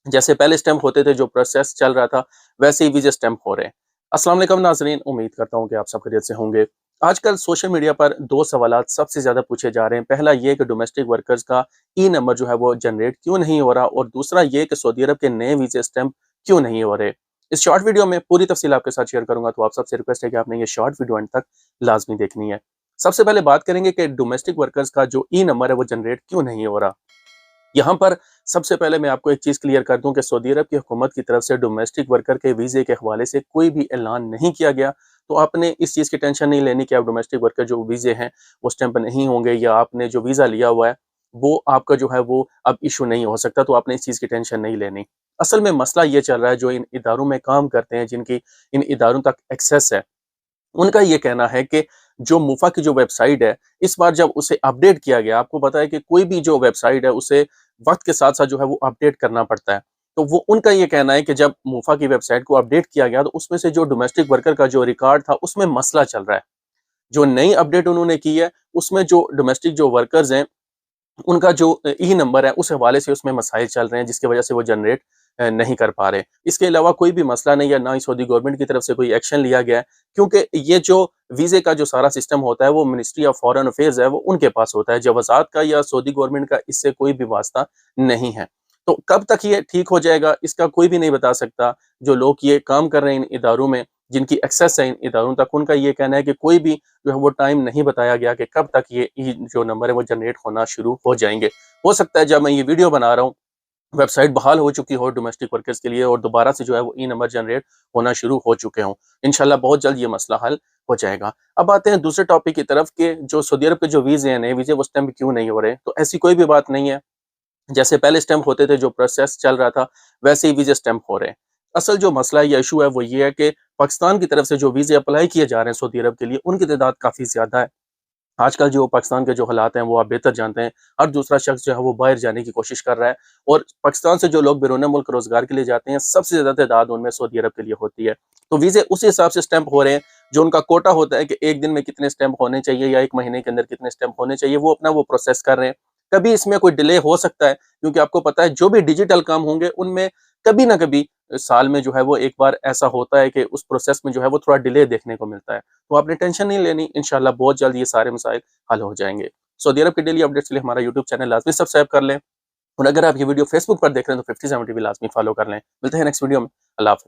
जैसे पहले स्टैम्प होते थे, जो प्रोसेस चल रहा था, वैसे ही वीज़ा स्टैम्प हो रहे हैं। अस्सलाम वालेकुम नाज़रीन, उम्मीद करता हूँ कि आप सब खैरियत से होंगे। आजकल सोशल मीडिया पर 2 सवालात सबसे ज़्यादा पूछे जा रहे हैं। पहला ये कि डोमेस्टिक वर्कर्स का ई-नंबर जो है वो जनरेट क्यों नहीं हो रहा, और दूसरा ये कि सऊदी अरब के नए वीज़ा स्टैम्प क्यों नहीं हो रहे। इस शॉर्ट वीडियो में पूरी तफ़सील आपके साथ शेयर करूँगा, तो आप सबसे रिक्वेस्ट है कि आपने ये शॉर्ट वीडियो अंत तक लाज़मी देखनी है। सबसे पहले बात करेंगे कि डोमेस्टिक वर्कर्स का जो ई-नंबर है वो जनरेट क्यों नहीं हो रहा। यहाँ पर सबसे पहले मैं आपको एक चीज़ क्लियर कर दूँ कि सऊदी अरब की हुकूमत की तरफ से डोमेस्टिक वर्कर के वीज़े के हवाले से कोई भी ऐलान नहीं किया गया। तो आपने इस चीज़ की टेंशन नहीं लेनी कि आप डोमेस्टिक वर्कर जो वीज़े हैं, वो स्टैम्प नहीं होंगे, या आपने जो वीज़ा लिया हुआ है, वो आपका जो है वो अब इश्यू नहीं हो सकता, तो आपने इस चीज़ की टेंशन नहीं लेनी। असल में मसला ये चल रहा है, जो इन इदारों में काम करते हैं, जिनकी इन इदारों तक एक्सेस है, उनका ये कहना है कि जो मुफ़ा की जो वेबसाइट है, इस बार जब उसे अपडेट किया गया, आपको पता है कि कोई भी जो वेबसाइट है, उसे वक़्त के साथ-साथ जो है वो अपडेट करना पड़ता है। तो वो उनका ये कहना है कि जब मुफ़ा की वेबसाइट को अपडेट किया गया, तो उसमें से जो डोमेस्टिक वर्कर का जो रिकॉर्ड था, उसमें मसला चल रहा है। जो नई अपडेट उन्होंने की है, उसमें जो डोमेस्टिक जो वर्कर्स हैं, उनका जो ई नंबर है, उस हवाले से उसमें मसाइल चल रहे हैं, जिसकी वजह से वो जनरेट नहीं कर पा रहे। इसके अलावा कोई भी मसला नहीं है, ना ही सऊदी गवर्नमेंट की तरफ से कोई एक्शन लिया गया है, क्योंकि ये जो वीज़े का जो सारा सिस्टम होता है, वो मिनिस्ट्री ऑफ फॉरेन अफेयर्स है, वो उनके पास होता है। जवाज़ात का या सऊदी गवर्नमेंट का इससे कोई भी वास्ता नहीं है। तो कब तक ये ठीक हो जाएगा, इसका कोई भी नहीं बता सकता। जो लोग ये काम कर रहे हैं इन इदारों में, जिनकी एक्सेस है इन इदारों तक, उनका ये कहना है कि कोई भी जो है वो टाइम नहीं बताया गया कि कब तक ये जो नंबर है वो जनरेट होना शुरू हो जाएँगे। हो सकता है जब मैं ये वीडियो बना रहा हूँ, वेबसाइट बहाल हो चुकी हो डोमेस्टिक वर्कर्स के लिए, और दोबारा से जो है वो ई नंबर जनरेट होना शुरू हो चुके हों। इंशाल्लाह बहुत जल्द ये मसला हल हो जाएगा। अब आते हैं दूसरे टॉपिक की तरफ कि जो सऊदी अरब के जो वीज़े हैं, नए वीज़े, वो स्टैम्प क्यों नहीं हो रहे? तो ऐसी कोई भी बात नहीं है। जैसे पहले स्टैम्प होते थे, जो प्रोसेस चल रहा था, वैसे ही वीज़े स्टैम्प हो रहे हैं। असल जो मसला या इश्यू है वो ये है कि पाकिस्तान की तरफ से जो वीज़े अप्लाई किए जा रहे हैं सऊदी अरब के लिए, उनकी तादाद काफ़ी ज़्यादा है। आजकल जो पाकिस्तान के जो हालात हैं, वो आप बेहतर जानते हैं। हर दूसरा शख्स जो है वो बाहर जाने की कोशिश कर रहा है, और पाकिस्तान से जो लोग बैरून मुल्क रोज़गार के लिए जाते हैं, सबसे ज़्यादा तादाद उनमें सऊदी अरब के लिए होती है। तो वीज़े उसी हिसाब से स्टैम्प हो रहे हैं, जो उनका कोटा होता है कि 1 दिन में कितने स्टैम्प होने चाहिए, या 1 महीने के अंदर कितने स्टैम्प होने चाहिए, वो अपना वो प्रोसेस कर रहे हैं। कभी इसमें कोई डिले हो सकता है, क्योंकि आपको पता है जो भी डिजिटल काम होंगे, उनमें कभी ना कभी साल में जो है वो एक बार ऐसा होता है कि उस प्रोसेस में जो है वो थोड़ा डिले देखने को मिलता है। तो आपने टेंशन नहीं लेनी, इंशाल्लाह बहुत जल्द ये सारे मसाइल हल हो जाएँगे। सऊदी अरब के डेली अपडेट्स के लिए हमारा यूट्यूब चैनल लाज़मी सब्सक्राइब कर लें, और अगर आप ये वीडियो फेसबुक पर देख रहे हैं, तो 50-70 भी लाज़मी फॉलो कर लें। मिलते हैं नेक्स्ट वीडियो में। अल्लाह हाफ़िज़।